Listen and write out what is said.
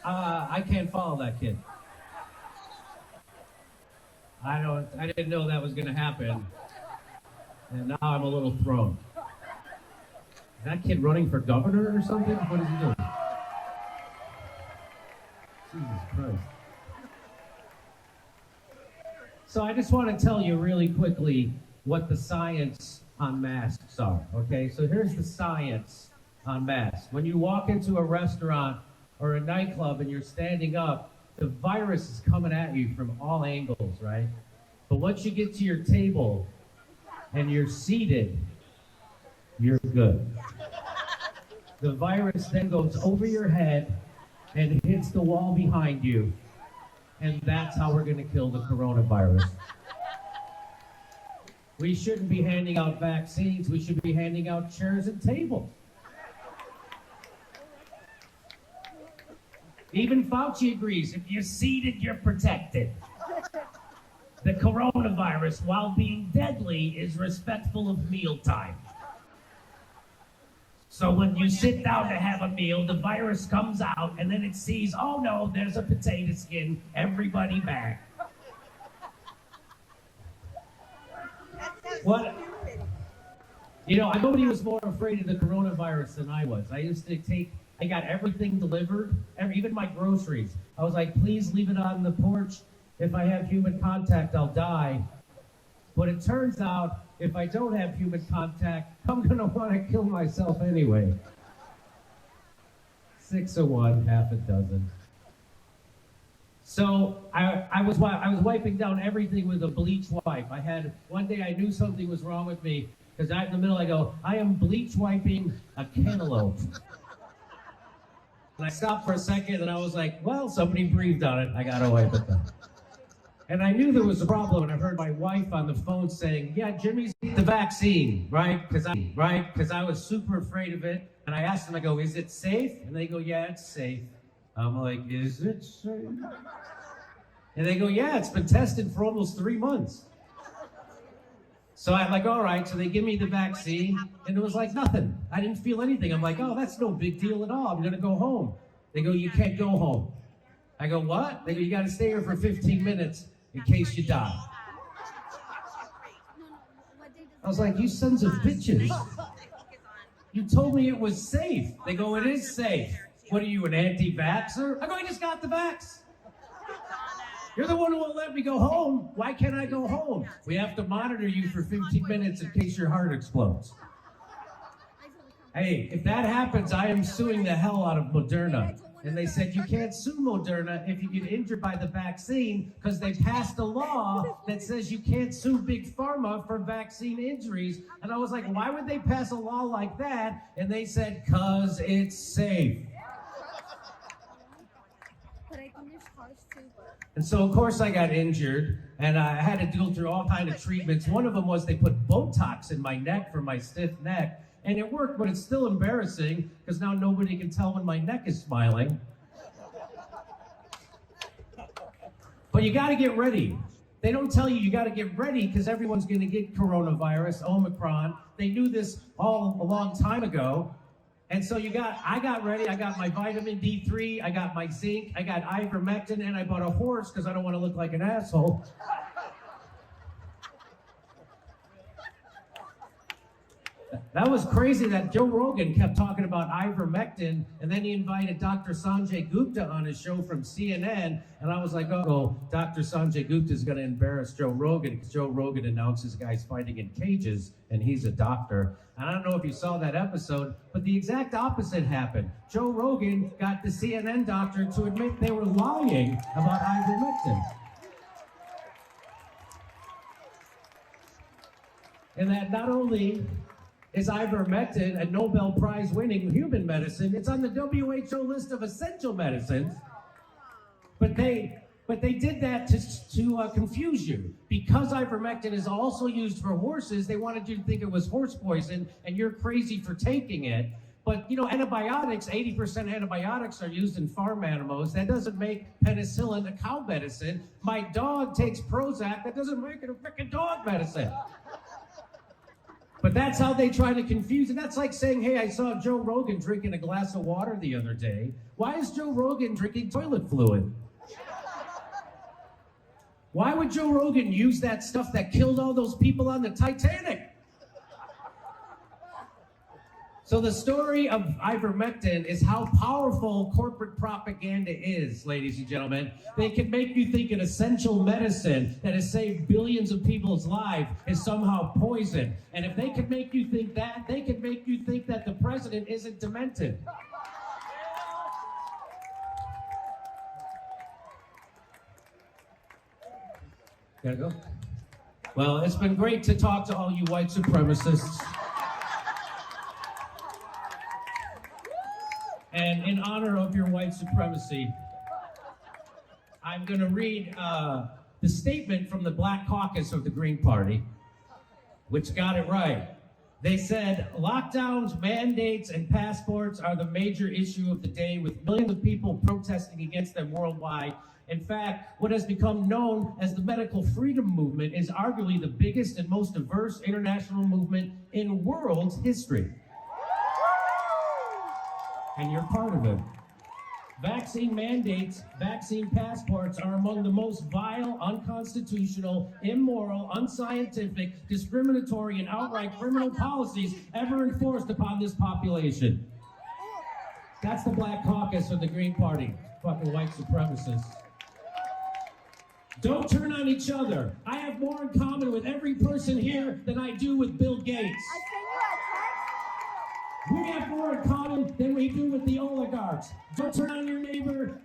I can't follow that kid. I didn't know that was going to happen. And now I'm a little thrown. Is that kid running for governor or something? What is he doing? Jesus Christ. So I just want to tell you really quickly what the science on masks are, okay? So here's the science on masks. When you walk into a restaurant or a nightclub and you're standing up, the virus is coming at you from all angles, right? But once you get to your table and you're seated, you're good. The virus then goes over your head and hits the wall behind you. And that's how we're going to kill the coronavirus. We shouldn't be handing out vaccines. We should be handing out chairs and tables. Even Fauci agrees, if you're seated, you're protected. The coronavirus, while being deadly, is respectful of mealtime. So when you sit down to have a meal, the virus comes out, and then it sees, oh no, there's a potato skin, everybody back. What? You know, nobody was more afraid of the coronavirus than I was. I got everything delivered, even my groceries. I was like, please leave it on the porch. If I have human contact, I'll die. But it turns out, if I don't have human contact, I'm going to want to kill myself anyway. 6 of one, half a dozen. So I was wiping down everything with a bleach wipe. One day I knew something was wrong with me, because in the middle I go, I am bleach wiping a cantaloupe. And I stopped for a second and I was like, well, somebody breathed on it. I got to wipe it down. And I knew there was a problem, and I heard my wife on the phone saying, yeah, Jimmy's the vaccine, right? Because I was super afraid of it. And I asked them, I go, is it safe? And they go, yeah, it's safe. I'm like, is it safe? And they go, yeah, it's been tested for almost 3 months. So I'm like, all right. So they give me the vaccine, and it was like nothing. I didn't feel anything. I'm like, oh, that's no big deal at all. I'm going to go home. They go, you can't go home. I go, what? They go, you got to stay here for 15 minutes in case you die. I was like, you sons of bitches. You told me it was safe. They go, it is safe. What are you, an anti-vaxxer? I go, I just got the vax. You're the one who won't let me go home. Why can't I go home? We have to monitor you for 15 minutes in case your heart explodes. Hey, if that happens, I am suing the hell out of Moderna. And they said, you can't sue Moderna if you get injured by the vaccine, because they passed a law that says you can't sue Big Pharma for vaccine injuries. And I was like, why would they pass a law like that? And they said, because it's safe. And so, of course, I got injured, and I had to go through all kinds of treatments. One of them was they put Botox in my neck for my stiff neck. And it worked, but it's still embarrassing because now nobody can tell when my neck is smiling. But you got to get ready. They don't tell you got to get ready because everyone's going to get coronavirus, Omicron. They knew this all a long time ago. And so I got ready. I got my vitamin D3. I got my zinc. I got ivermectin. And I bought a horse because I don't want to look like an asshole. That was crazy that Joe Rogan kept talking about ivermectin, and then he invited Dr. Sanjay Gupta on his show from CNN, and I was like, oh, Dr. Sanjay Gupta is going to embarrass Joe Rogan, because Joe Rogan announces guys fighting in cages, and he's a doctor. And I don't know if you saw that episode, but the exact opposite happened. Joe Rogan got the CNN doctor to admit they were lying about ivermectin. And that not only is ivermectin a Nobel Prize winning human medicine, it's on the WHO list of essential medicines. But they did that to confuse you. Because ivermectin is also used for horses, they wanted you to think it was horse poison, and you're crazy for taking it. But, antibiotics, 80% antibiotics are used in farm animals. That doesn't make penicillin a cow medicine. My dog takes Prozac. That doesn't make it a freaking dog medicine. But that's how they try to confuse it. That's like saying, hey, I saw Joe Rogan drinking a glass of water the other day. Why is Joe Rogan drinking toilet fluid? Why would Joe Rogan use that stuff that killed all those people on the Titanic? So the story of ivermectin is how powerful corporate propaganda is, ladies and gentlemen. They can make you think an essential medicine that has saved billions of people's lives is somehow poison. And if they can make you think that, they can make you think that the president isn't demented. Gotta go? Well, it's been great to talk to all you white supremacists. And in honor of your white supremacy, I'm going to read the statement from the Black Caucus of the Green Party, which got it right. They said, lockdowns, mandates, and passports are the major issue of the day, with millions of people protesting against them worldwide. In fact, what has become known as the medical freedom movement is arguably the biggest and most diverse international movement in world history. And you're part of it. Vaccine mandates, vaccine passports are among the most vile, unconstitutional, immoral, unscientific, discriminatory, and outright criminal policies ever enforced upon this population. That's the Black Caucus of the Green Party, fucking white supremacists. Don't turn on each other. I have more in common with every person here than I do with Bill Gates. We have more in common than we do with the oligarchs. Don't turn on your neighbor.